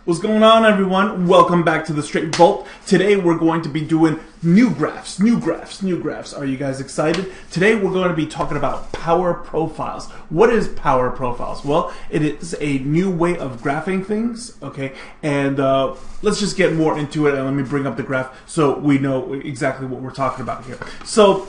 What's going on, everyone? Welcome back to the Straight Vault. Today we're going to be doing new graphs. Are you guys excited? Today we're going to be talking about power profiles. What is power profiles? Well, it is a new way of graphing things, okay? And let's just get more into it, and let me bring up the graph so we know exactly what we're talking about here. So,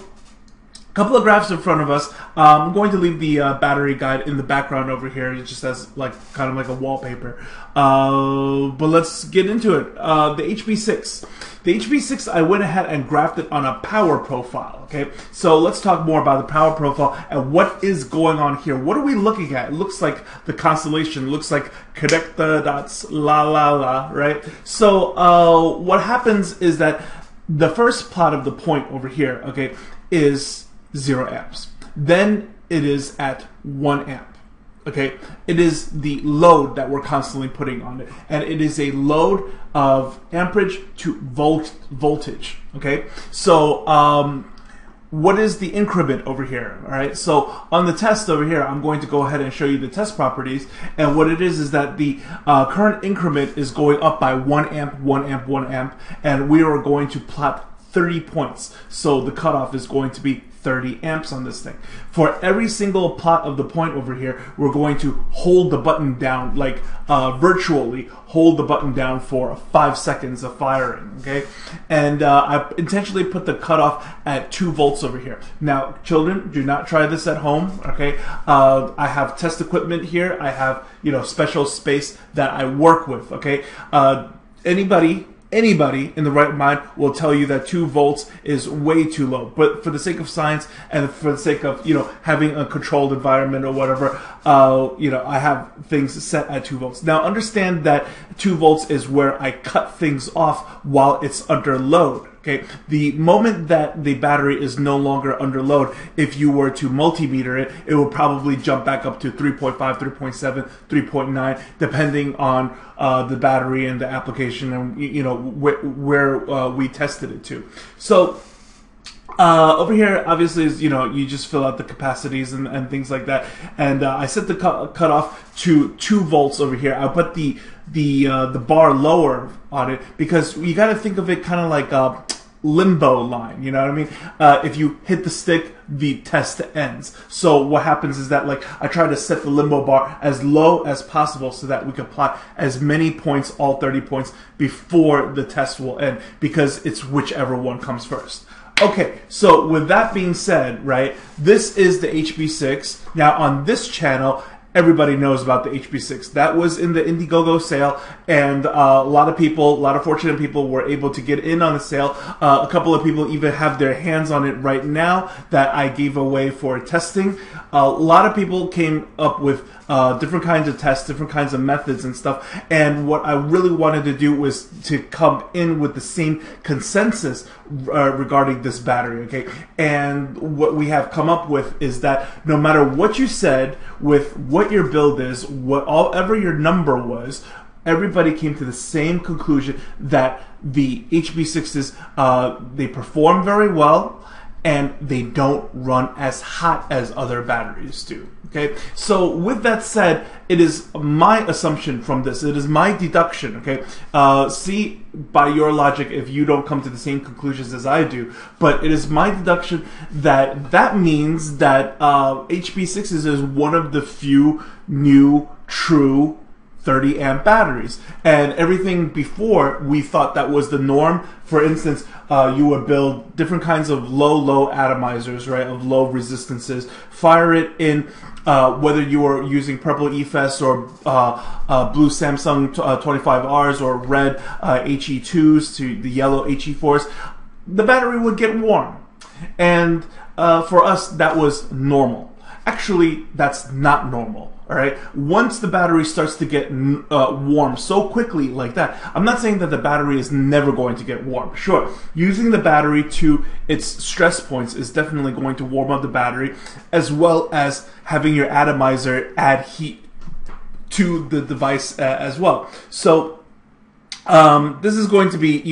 couple of graphs in front of us. I'm going to leave the battery guide in the background over here, just as kind of like a wallpaper. But let's get into it. The HB6. The HB6, I went ahead and graphed it on a power profile. Okay, so let's talk more about the power profile and what is going on here. What are we looking at? It looks like the constellation. It looks like connect the dots, la la la, right? So what happens is that the first plot of the point over here, okay, is 0 amps. Then it is at 1 amp. Okay, it is the load that we're constantly putting on it, and it is a load of amperage to voltage. Okay, so what is the increment over here? All right, so on the test over here, I'm going to go ahead and show you the test properties, and what it is that the current increment is going up by 1 amp, 1 amp, 1 amp, and we are going to plot 30 points. So the cutoff is going to be 30 amps on this thing. For every single plot of the point over here, we're going to hold the button down, like virtually hold the button down for 5 seconds of firing, okay? And I intentionally put the cutoff at 2 volts over here. Now, children, do not try this at home, okay? I have test equipment here. I have, special space that I work with, okay? Anybody in the right mind will tell you that 2 volts is way too low. But for the sake of science and for the sake of, having a controlled environment or whatever, I have things set at 2 volts. Now understand that 2 volts is where I cut things off while it's under load. Okay, the moment that the battery is no longer under load, if you were to multimeter it, it will probably jump back up to 3.5, 3.7, 3.9, depending on the battery and the application and where we tested it to. So over here, obviously, is you just fill out the capacities and things like that. And I set the cutoff to 2 volts over here. I put the bar lower on it because you got to think of it kind of like a limbo line, you know what I mean? If you hit the stick, the test ends. So what happens is that I try to set the limbo bar as low as possible so that we can plot as many points, all 30 points, before the test will end, because it's whichever one comes first. Okay, so with that being said, right, this is the HB6. Now on this channel, everybody knows about the HB6. That was in the Indiegogo sale, and a lot of fortunate people were able to get in on the sale. A couple of people even have their hands on it right now that I gave away for testing. A lot of people came up with different kinds of tests, different kinds of methods and stuff, and what I really wanted to do was to come in with the same consensus regarding this battery, okay? And what we have come up with is that no matter what you said, with what your build is, whatever your number was, everybody came to the same conclusion that the HB6s, they perform very well, and they don't run as hot as other batteries do. Okay, so with that said, it is my assumption from this, it is my deduction, okay? See by your logic if you don't come to the same conclusions as I do, but it is my deduction that means that HB6s is one of the few new true 30 amp batteries, and everything before we thought that was the norm. For instance, you would build different kinds of low atomizers, right, of low resistances, fire it in, whether you were using purple EFES or blue Samsung 25Rs or red HE2s to the yellow HE4s, the battery would get warm, and for us that was normal. Actually, that's not normal. All right. Once the battery starts to get warm so quickly like that, I'm not saying that the battery is never going to get warm. Sure, using the battery to its stress points is definitely going to warm up the battery, as well as having your atomizer add heat to the device as well. So This is going to be,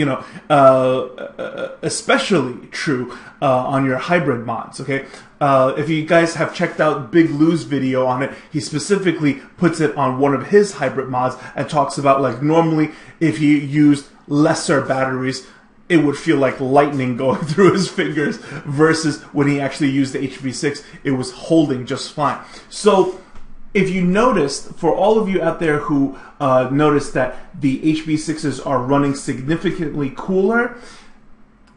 especially true on your hybrid mods, okay? If you guys have checked out Big Lou's video on it, he specifically puts it on one of his hybrid mods and talks about, like, normally if you used lesser batteries, it would feel like lightning going through his fingers, versus when he actually used the HB6, it was holding just fine. So if you noticed, for all of you out there who noticed that the HB6s are running significantly cooler,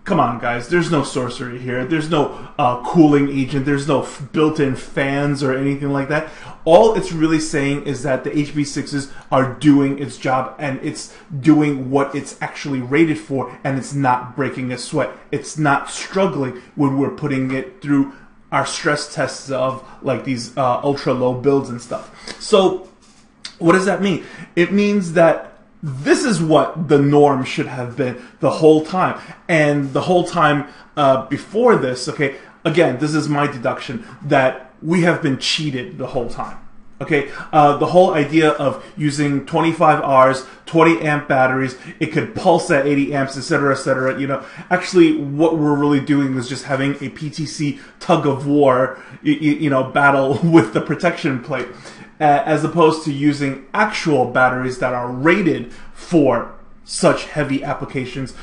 come on guys, there's no sorcery here. There's no cooling agent. There's no built-in fans or anything like that. All it's really saying is that the HB6s are doing its job, and it's doing what it's actually rated for, and it's not breaking a sweat. It's not struggling when we're putting it through our stress tests of like these ultra low builds and stuff. So what does that mean? It means that this is what the norm should have been the whole time. And the whole time before this, okay, again, this is my deduction, that we have been cheated the whole time. Okay, the whole idea of using 25 Rs, 20 amp batteries, it could pulse at 80 amps, etc., etc. Actually, what we're really doing is just having a PTC tug of war, battle with the protection plate, as opposed to using actual batteries that are rated for such heavy applications.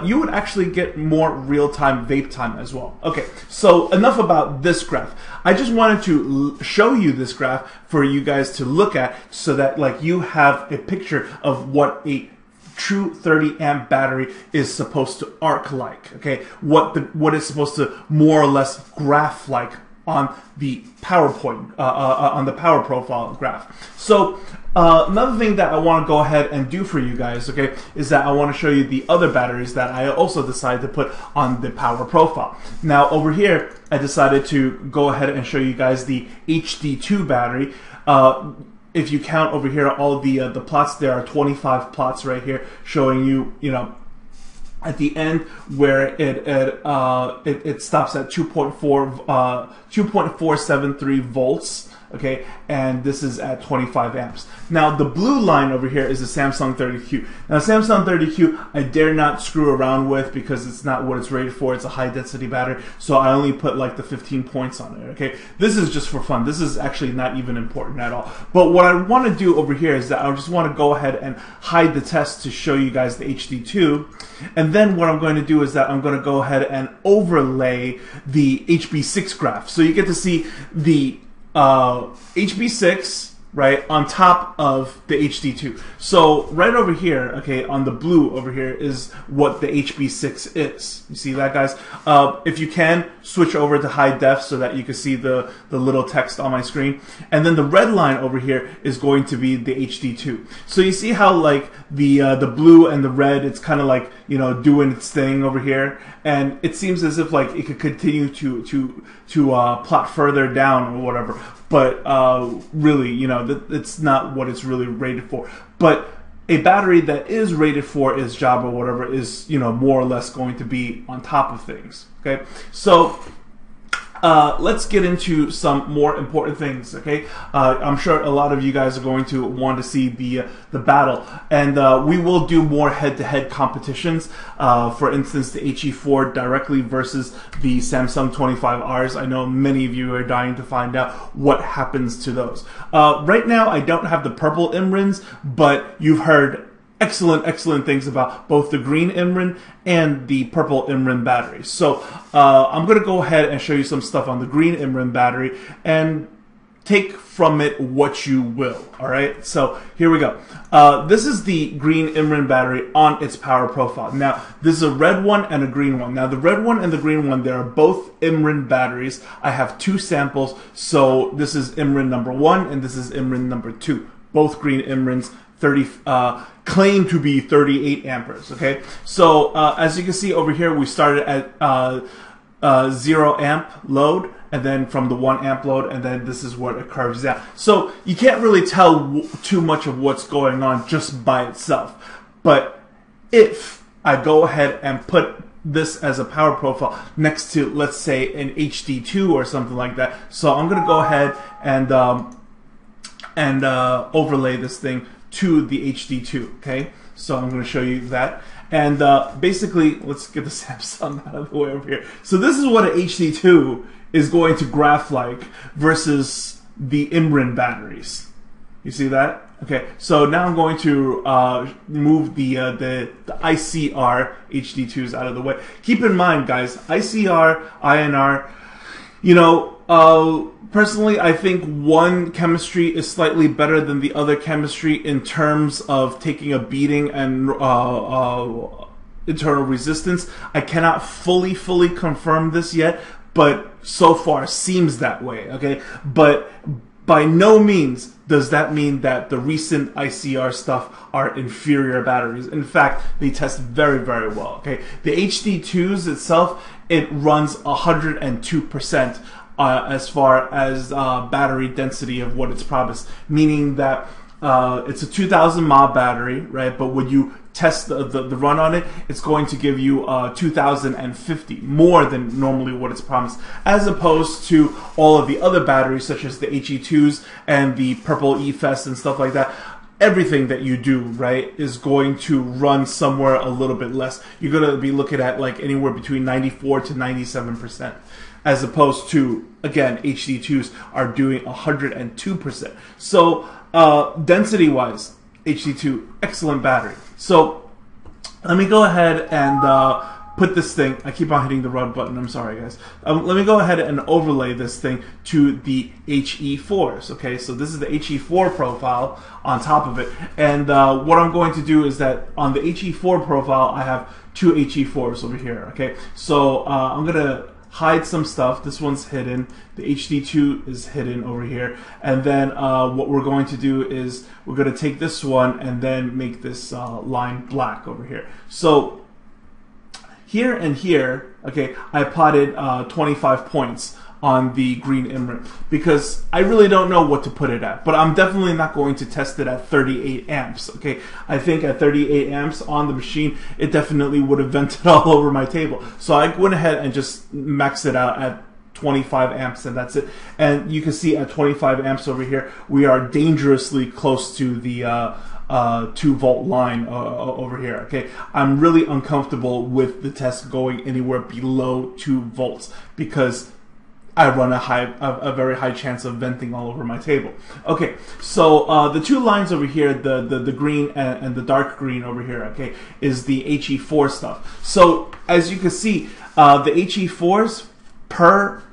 You would actually get more real-time vape time as well. Okay, so enough about this graph. I just wanted to show you this graph for you guys to look at, so that like you have a picture of what a true 30 amp battery is supposed to arc like. Okay, what it's supposed to more or less graph like on the PowerPoint, on the power profile graph. So another thing that I want to go ahead and do for you guys, okay, is that I want to show you the other batteries that I also decided to put on the power profile. Now over here, I decided to go ahead and show you guys the HD2 battery. If you count over here all the plots, there are 25 plots right here showing you, at the end where it stops at 2.473 volts. Okay, and this is at 25 amps. Now the blue line over here is the Samsung 30Q. Now Samsung 30Q, I dare not screw around with because it's not what it's rated for. It's a high density battery, so I only put like the 15 points on it. Okay, this is just for fun. This is actually not even important at all. But what I want to do over here is that I just want to go ahead and hide the test to show you guys the HD2, and then what I'm going to do is that I'm going to go ahead and overlay the HB6 graph, so you get to see the HB6 right on top of the HD2. So right over here, okay, on the blue over here is what the HB6 is. You see that, guys? If you can, switch over to high def so that you can see the little text on my screen. And then the red line over here is going to be the HD2. So you see how like the blue and the red, it's kind of like, doing its thing over here, and it seems as if like it could continue to plot further down or whatever. But really, it's not what it's really rated for. But a battery that is rated for its job or whatever is, more or less going to be on top of things. Okay, so let's get into some more important things. Okay, I'm sure a lot of you guys are going to want to see the battle, and we will do more head-to-head competitions. For instance, the HE4 directly versus the Samsung 25Rs. I know many of you are dying to find out what happens to those. Right now, I don't have the purple Imrens, but you've heard excellent things about both the green Imren and the purple Imren battery. So I'm going to go ahead and show you some stuff on the green Imren battery and take from it what you will. All right, so here we go. This is the green Imren battery on its power profile. Now this is a red one and a green one. Now the red one and the green one, they are both Imren batteries. I have two samples, so this is Imren number 1 and this is Imren number 2. Both green Imrens, claim to be 38 amperes. Okay, so as you can see over here, we started at 0 amp load, and then from the 1 amp load, and then this is what it curves down. So you can't really tell too much of what's going on just by itself. But if I go ahead and put this as a power profile next to, let's say, an HD2 or something like that, so I'm going to go ahead and overlay this thing to the HD2. Okay, So I'm going to show you that. And basically, let's get the Samsung out of the way over here. So this is what an HD2 is going to graph like versus the Imren batteries. You see that? Okay, so now I'm going to move the ICR HD2s out of the way. Keep in mind, guys, ICR, INR, you know, personally, I think one chemistry is slightly better than the other chemistry in terms of taking a beating and internal resistance. I cannot fully confirm this yet, but so far seems that way, okay? But by no means does that mean that the recent ICR stuff are inferior batteries. In fact, they test very, very well, okay? The HD2s itself, it runs 102%. As far as battery density of what it's promised, meaning that it's a 2000 mAh battery, right? But when you test the run on it, it's going to give you 2050, more than normally what it's promised, as opposed to all of the other batteries, such as the HE2s and the Purple E-Fest and stuff like that. Everything that you do, right, is going to run somewhere a little bit less. You're going to be looking at like anywhere between 94 to 97%. As opposed to, again, HD2s are doing 102%. So, density-wise, HD2, excellent battery. So, let me go ahead and put this thing, I keep on hitting the run button, I'm sorry guys. Let me go ahead and overlay this thing to the HE4s, okay? So this is the HE4 profile on top of it. And what I'm going to do is that on the HE4 profile, I have two HE4s over here, okay? So, I'm going to hide some stuff. This one's hidden. The HD2 is hidden over here. And then what we're going to do is we're going to take this one and then make this line black over here. So here and here, okay, I plotted 25 points on the green Imren because I really don't know what to put it at, but I'm definitely not going to test it at 38 amps, okay? I think at 38 amps on the machine, it definitely would have vented all over my table. So I went ahead and just maxed it out at 25 amps and that's it. And you can see at 25 amps over here, we are dangerously close to the 2 volt line over here, okay? I'm really uncomfortable with the test going anywhere below 2 volts because I run a very high chance of venting all over my table. Okay, so the two lines over here, the green and the dark green over here, okay, is the HE4 stuff. So as you can see, the HE4s per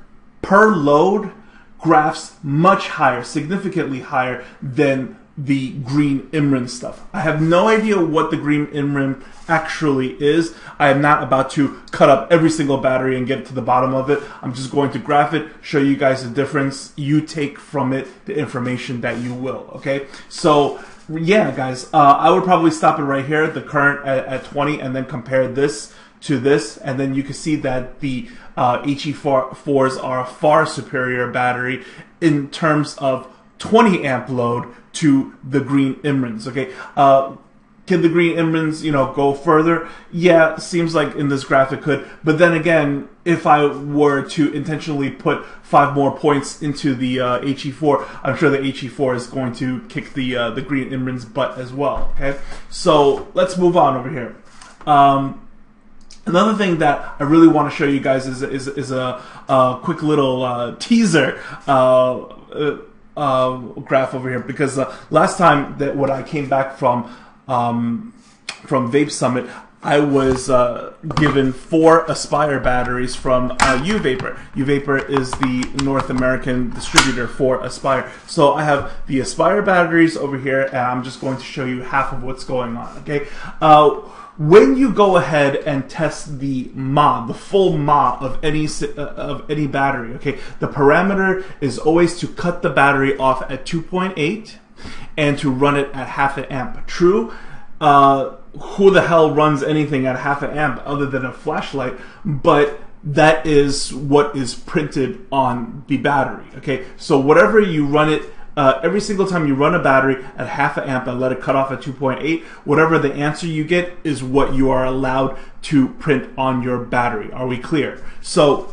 load graphs much higher, significantly higher than the green Imren stuff. I have no idea what the green Imren actually is. I am not about to cut up every single battery and get to the bottom of it. I'm just going to graph it, show you guys the difference. You take from it the information that you will, okay? So yeah, guys, I would probably stop it right here, the current at 20, and then compare this to this, and then you can see that the HE4s are a far superior battery in terms of 20 amp load to the green Imrens, okay? Can the green Imrens, you know, go further? Yeah, seems like in this graph it could. But then again, if I were to intentionally put 5 more points into the HE4, I'm sure the HE4 is going to kick the green Imren's butt as well, okay? So let's move on over here. Another thing that I really want to show you guys is a quick little teaser graph over here, because last time that when I came back from Vape Summit, I was given 4 Aspire batteries from UVapor. UVapor is the North American distributor for Aspire. So I have the Aspire batteries over here, and I'm just going to show you half of what's going on, okay? When you go ahead and test the mAh, the full mAh of any battery, okay, the parameter is always to cut the battery off at 2.8 and to run it at half an amp. True, who the hell runs anything at half an amp other than a flashlight? But that is what is printed on the battery, okay? So whatever you run it, every single time you run a battery at half an amp and let it cut off at 2.8, whatever the answer you get is what you are allowed to print on your battery. Are we clear? So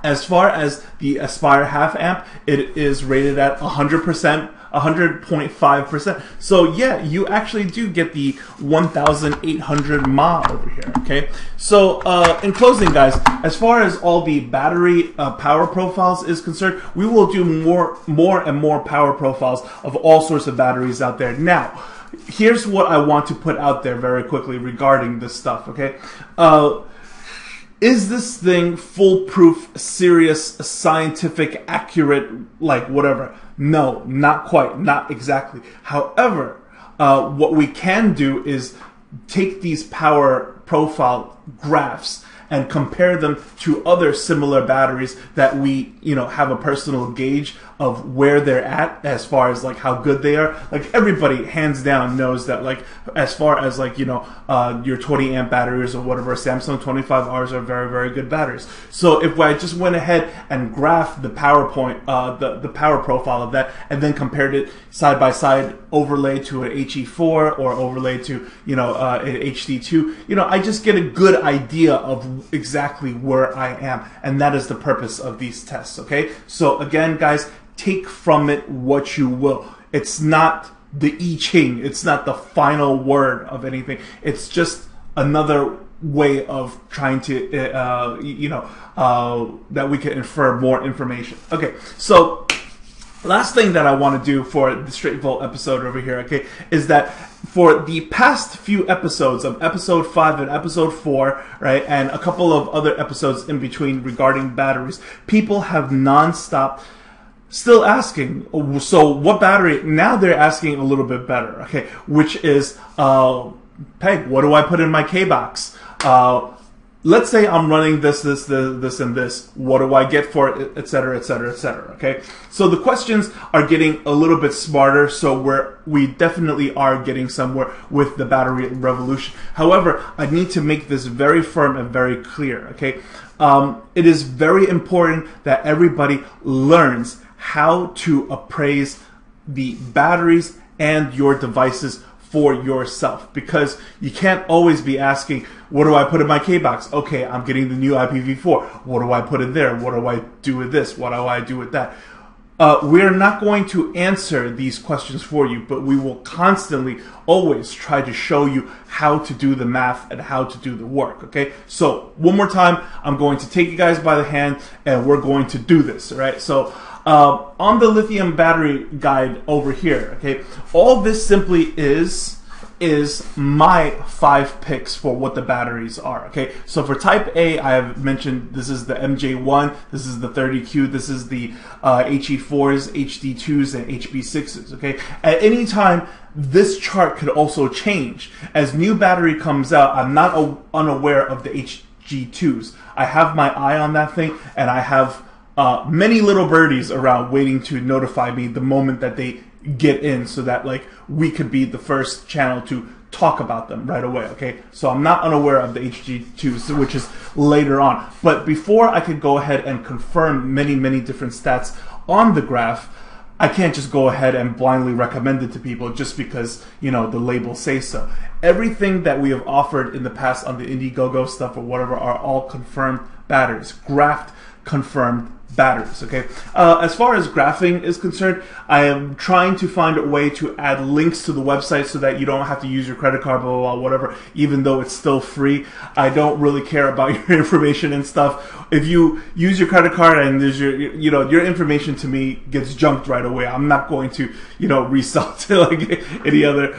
As far as the Aspire half amp, it is rated at 100%, 100.5%. So yeah, you actually do get the 1,800 mAh over here, okay? So in closing, guys, as far as all the battery power profiles is concerned, we will do more and more power profiles of all sorts of batteries out there. Now, here's what I want to put out there very quickly regarding this stuff, okay? Is this thing foolproof, serious, scientific, accurate, like whatever? No, not quite, not exactly. However, what we can do is take these power profile graphs and compare them to other similar batteries that we, have a personal gauge of where they're at as far as like how good they are. Like everybody hands down knows that like as far as like your 20 amp batteries or whatever, Samsung 25Rs are very, very good batteries. So if I just went ahead and graphed the PowerPoint, the power profile of that, and then compared it side by side, overlaid to an HE4 or overlaid to an HD2, I just get a good idea of exactly where I am, and that is the purpose of these tests. Okay, so again, guys, take from it what you will. It's not the E-cig. It's not the final word of anything. It's just another way of trying to, that we can infer more information. Okay, so last thing that I want to do for the Straight Volt episode over here, okay, is that for the past few episodes of episode 5 and episode 4, right, and a couple of other episodes in between regarding batteries, people have nonstop still asking, so what battery? Now they're asking a little bit better, okay, which is, Peg, what do I put in my K-box? Let's say I'm running this, and this. What do I get for it, etc., etc., etc., okay? So the questions are getting a little bit smarter, so we definitely are getting somewhere with the battery revolution. However, I need to make this very firm and very clear, okay? It is very important that everybody learns how to appraise the batteries and your devices for yourself, because you can't always be asking, what do I put in my K-box? Okay, I'm getting the new IPv4. What do I put in there? What do I do with this? What do I do with that? We're not going to answer these questions for you, but we will constantly always try to show you how to do the math and how to do the work, okay? So one more time, I'm going to take you guys by the hand and we're going to do this, all right? So on the lithium battery guide over here, okay, all this simply is my 5 picks for what the batteries are, okay? So for type A, I have mentioned this is the MJ1, this is the 30Q, this is the HE4s, HD2s, and HB6s, okay? At any time, this chart could also change. As new battery comes out, I'm not unaware of the HG2s. I have my eye on that thing, and I have many little birdies around waiting to notify me the moment that they get in, so that like we could be the first channel to talk about them right away, okay? So I'm not unaware of the HG2s, which is later on. But before I could go ahead and confirm many different stats on the graph, I can't just go ahead and blindly recommend it to people just because, the labels say so. Everything that we have offered in the past on the Indiegogo stuff or whatever are all confirmed batteries, graphed confirmed batteries, okay? As far as graphing is concerned, I am trying to find a way to add links to the website so that you don't have to use your credit card, blah, blah, blah, whatever, even though it's still free. I don't really care about your information and stuff. If you use your credit card and there's your information to me gets junked right away, I'm not going to, resell to like any other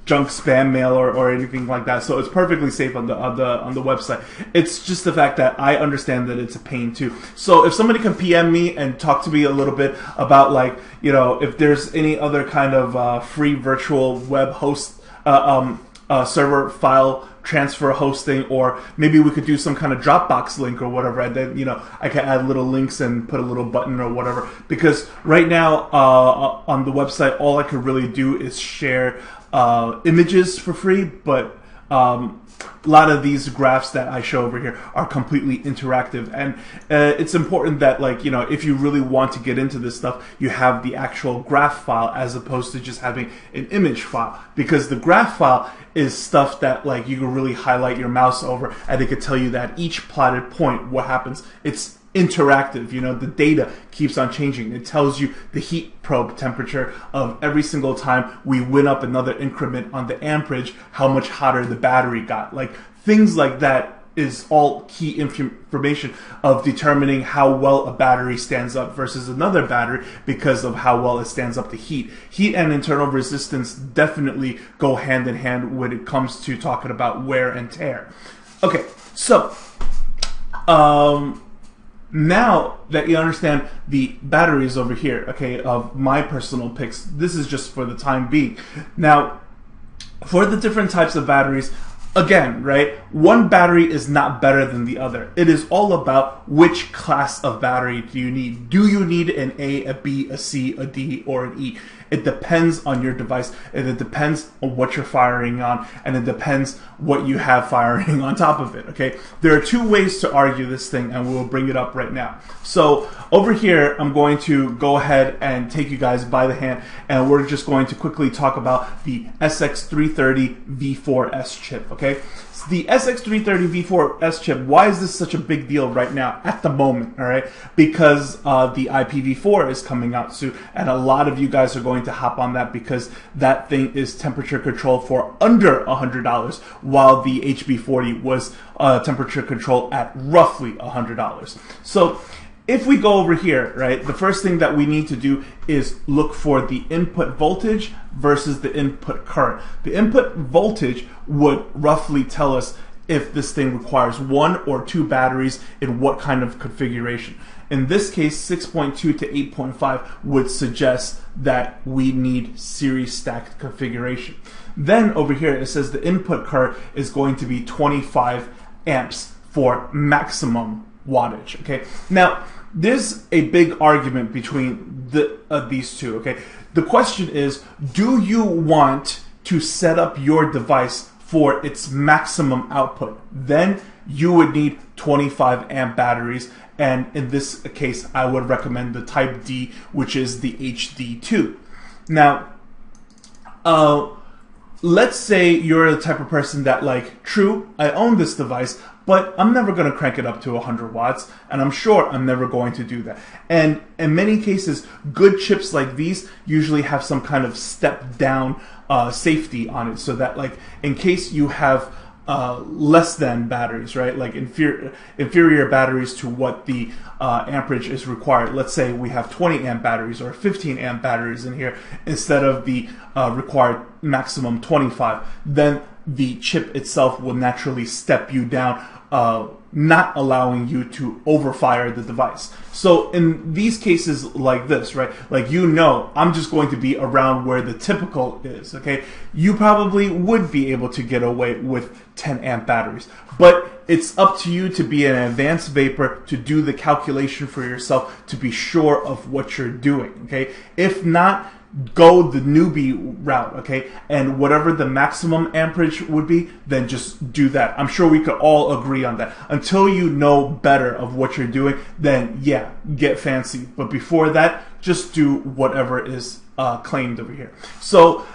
junk spam mail or anything like that. So it's perfectly safe on the website. It's just the fact that I understand that it's a pain too. So if somebody can PM me and talk to me a little bit about like, if there's any other kind of free virtual web host server file transfer hosting, or maybe we could do some kind of Dropbox link or whatever, and then I can add little links and put a little button or whatever, because right now on the website all I could really do is share images for free, but a lot of these graphs that I show over here are completely interactive, and it's important that if you really want to get into this stuff, you have the actual graph file as opposed to just having an image file, because the graph file is stuff that you can really highlight your mouse over and it could tell you that each plotted point what happens. It's interactive. You know, the data keeps on changing. It tells you the heat probe temperature of every single time we went up another increment on the amperage, how much hotter the battery got. Like things like that is all key information of determining how well a battery stands up versus another battery because of how well it stands up to heat. Heat and internal resistance definitely go hand in hand when it comes to talking about wear and tear. Okay, so now that you understand the batteries over here, okay, of my personal picks, this is just for the time being. Now, for the different types of batteries, again, right, one battery is not better than the other. It is all about which class of battery do you need. Do you need an A, a B, a C, a D, or an E? It depends on your device, and it depends on what you're firing on, and it depends what you have firing on top of it, okay? There are two ways to argue this thing, and we'll bring it up right now. So over here, I'm going to go ahead and take you guys by the hand, and we're just going to quickly talk about the SX330 V4S chip, okay? So the SX330 V4S chip, why is this such a big deal right now at the moment, all right? Because the IPv4 is coming out soon, and a lot of you guys are going to hop on that because that thing is temperature controlled for under $100, while the HB40 was temperature controlled at roughly $100. So if we go over here, right, the first thing that we need to do is look for the input voltage versus the input current. The input voltage would roughly tell us if this thing requires 1 or 2 batteries in what kind of configuration. In this case, 6.2 to 8.5 would suggest that we need series stacked configuration. Then over here it says the input current is going to be 25 amps for maximum wattage. Okay, now there's a big argument between these two. Okay, the question is, do you want to set up your device for its maximum output? Then you would need 25 amp batteries, and in this case I would recommend the Type D, which is the HD2. Now let's say you're the type of person that, like, true, I own this device, but I'm never going to crank it up to 100 watts, and I'm sure I'm never going to do that. And in many cases, good chips like these usually have some kind of step down safety on it, so that, like, in case you have less than batteries, right, like inferior batteries to what the amperage is required. Let's say we have 20 amp batteries or 15 amp batteries in here instead of the required maximum 25, then the chip itself will naturally step you down, not allowing you to overfire the device. So in these cases like this, right, like, you know, I'm just going to be around where the typical is, okay? You probably would be able to get away with 10 amp batteries, but it's up to you to be an advanced vapor, to do the calculation for yourself, to be sure of what you're doing, okay? If not, go the newbie route, okay? And whatever the maximum amperage would be, then just do that. I'm sure we could all agree on that. Until you know better of what you're doing, then yeah, get fancy. But before that, just do whatever is claimed over here. So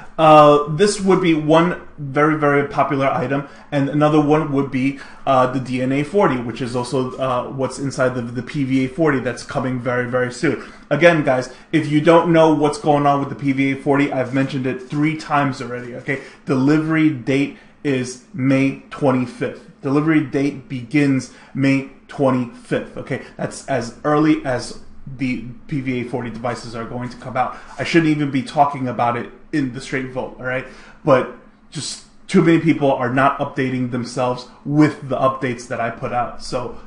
this would be one very, very popular item, and another one would be the DNA 40, which is also what's inside the PVA 40 that's coming very, very soon. Again, guys, if you don't know what's going on with the PVA 40, I've mentioned it 3 times already, okay? Delivery date is May 25th. Delivery date begins May 25th, okay? That's as early as the PVA 40 devices are going to come out. I shouldn't even be talking about it in the straight vote, all right? But just too many people are not updating themselves with the updates that I put out. So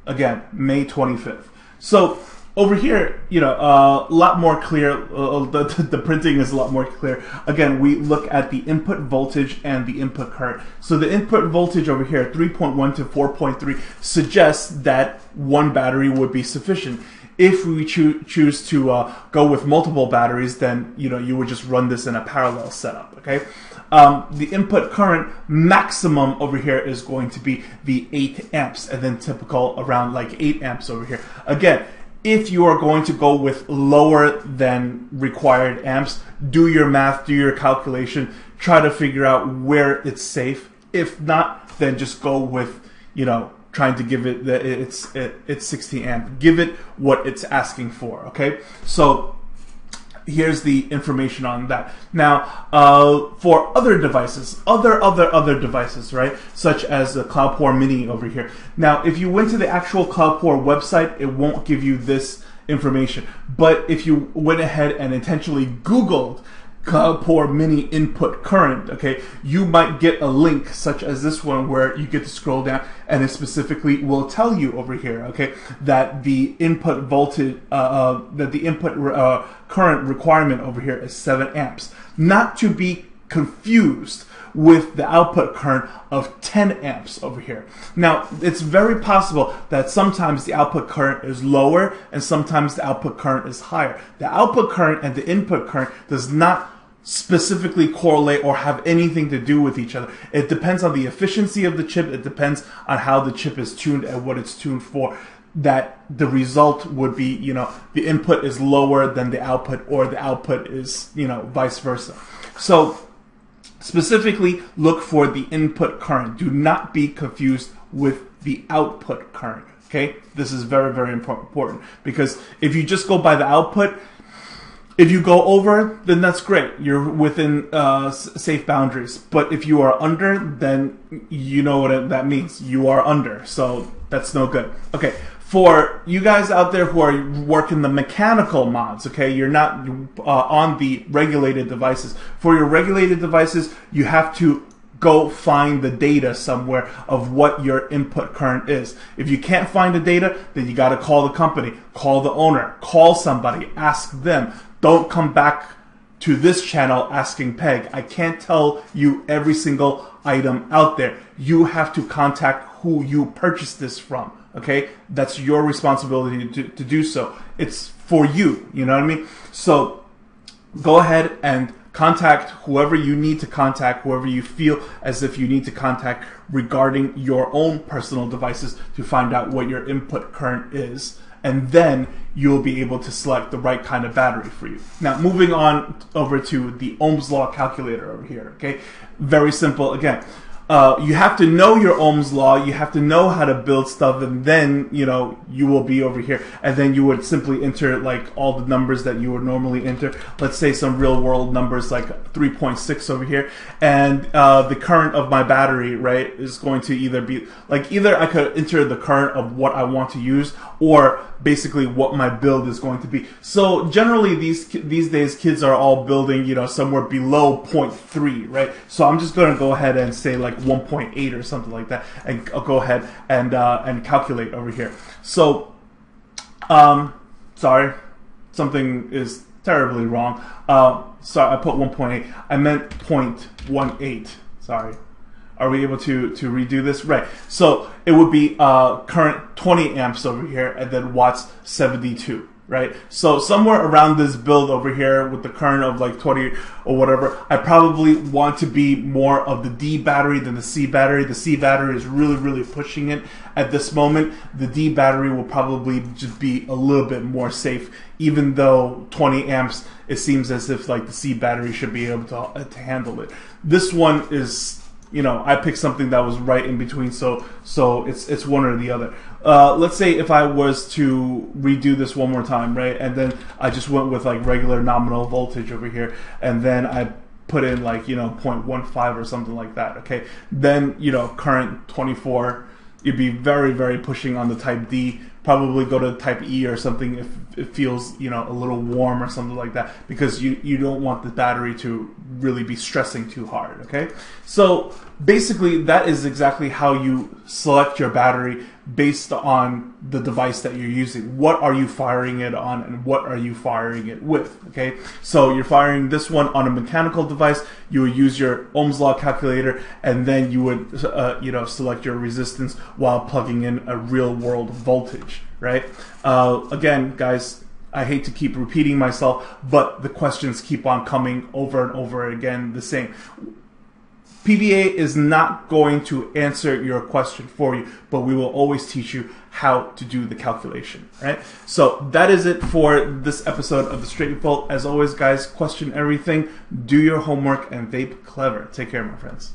again, May 25th. So over here, you know, a lot more clear. The printing is a lot more clear. Again, we look at the input voltage and the input current. So the input voltage over here, 3.1 to 4.3, suggests that one battery would be sufficient. If we choose to go with multiple batteries, then, you know, you would just run this in a parallel setup, okay? The input current maximum over here is going to be the 8 amps, and then typical around like 8 amps over here. Again, if you are going to go with lower than required amps, do your math, do your calculation, try to figure out where it's safe. If not, then just go with, you know, trying to give it it's 16 amp. Give it what it's asking for. Okay, so here's the information on that. Now, for other devices, other devices, right, such as the CloudPower Mini over here. Now, if you went to the actual CloudPower website, it won't give you this information. But if you went ahead and intentionally Googled CloudPower Mini input current, okay, you might get a link such as this one where you get to scroll down and it specifically will tell you over here, okay, that the input voltage, current requirement over here is 7 amps. Not to be confused with the output current of 10 amps over here. Now, it's very possible that sometimes the output current is lower and sometimes the output current is higher. The output current and the input current does not specifically correlate or have anything to do with each other. It depends on the efficiency of the chip. It depends on how the chip is tuned and what it's tuned for. That the result would be, you know, the input is lower than the output, or the output is, you know, vice versa. So specifically look for the input current. Do not be confused with the output current. Okay, this is very, very important, because if you just go by the output, if you go over, then that's great. You're within safe boundaries. But if you are under, then you know what that means. You are under. So that's no good. Okay, for you guys out there who are working the mechanical mods, okay, you're not on the regulated devices. For your regulated devices, you have to go find the data somewhere of what your input current is. If you can't find the data, then you got to call the company, call the owner, call somebody, ask them. Don't come back to this channel asking Peg. I can't tell you every single item out there. You have to contact who you purchased this from. Okay? That's your responsibility to do so. It's for you. You know what I mean? So go ahead and contact whoever you need to contact, whoever you feel as if you need to contact regarding your own personal devices to find out what your input current is. And then you'll be able to select the right kind of battery for you. Now, moving on over to the Ohm's Law calculator over here, okay? Very simple. Again, you have to know your Ohm's Law, you have to know how to build stuff, and then, you know, you will be over here. And then you would simply enter, like, all the numbers that you would normally enter. Let's say some real world numbers like 3.6 over here. And the current of my battery, right, is going to either be, like, either I could enter the current of what I want to use, or basically what my build is going to be. So generally these days kids are all building, you know, somewhere below 0.3, right? So I'm just going to go ahead and say like 1.8 or something like that, and I'll go ahead and calculate over here. So sorry, something is terribly wrong. Sorry, I put 1.8. I meant 0.18. Sorry. Are we able to redo this? Right. So it would be current 20 amps over here, and then watts 72, right? So somewhere around this build over here with the current of like 20 or whatever, I probably want to be more of the D battery than the C battery. The C battery is really, really pushing it at this moment. The D battery will probably just be a little bit more safe, even though 20 amps, it seems as if like the C battery should be able to handle it. This one is, you know, I picked something that was right in between, so it's one or the other. Let's say if I was to redo this one more time, right, and then I just went with like regular nominal voltage over here, and then I put in like, you know, 0.15 or something like that, okay, then, you know, current 24, you'd be very, very pushing on the type D. Probably go to type E or something if it feels, you know, a little warm or something like that, because you don't want the battery to really be stressing too hard, okay? So basically that is exactly how you select your battery based on the device that you're using. What are you firing it on, and what are you firing it with, okay? So you're firing this one on a mechanical device, you would use your Ohm's Law calculator, and then you would you know, select your resistance while plugging in a real world voltage, right? Again, guys, I hate to keep repeating myself, but the questions keep on coming over and over again the same. PVA is not going to answer your question for you, but we will always teach you how to do the calculation, right? So that is it for this episode of The Straight Vault. As always, guys, question everything, do your homework, and vape clever. Take care, my friends.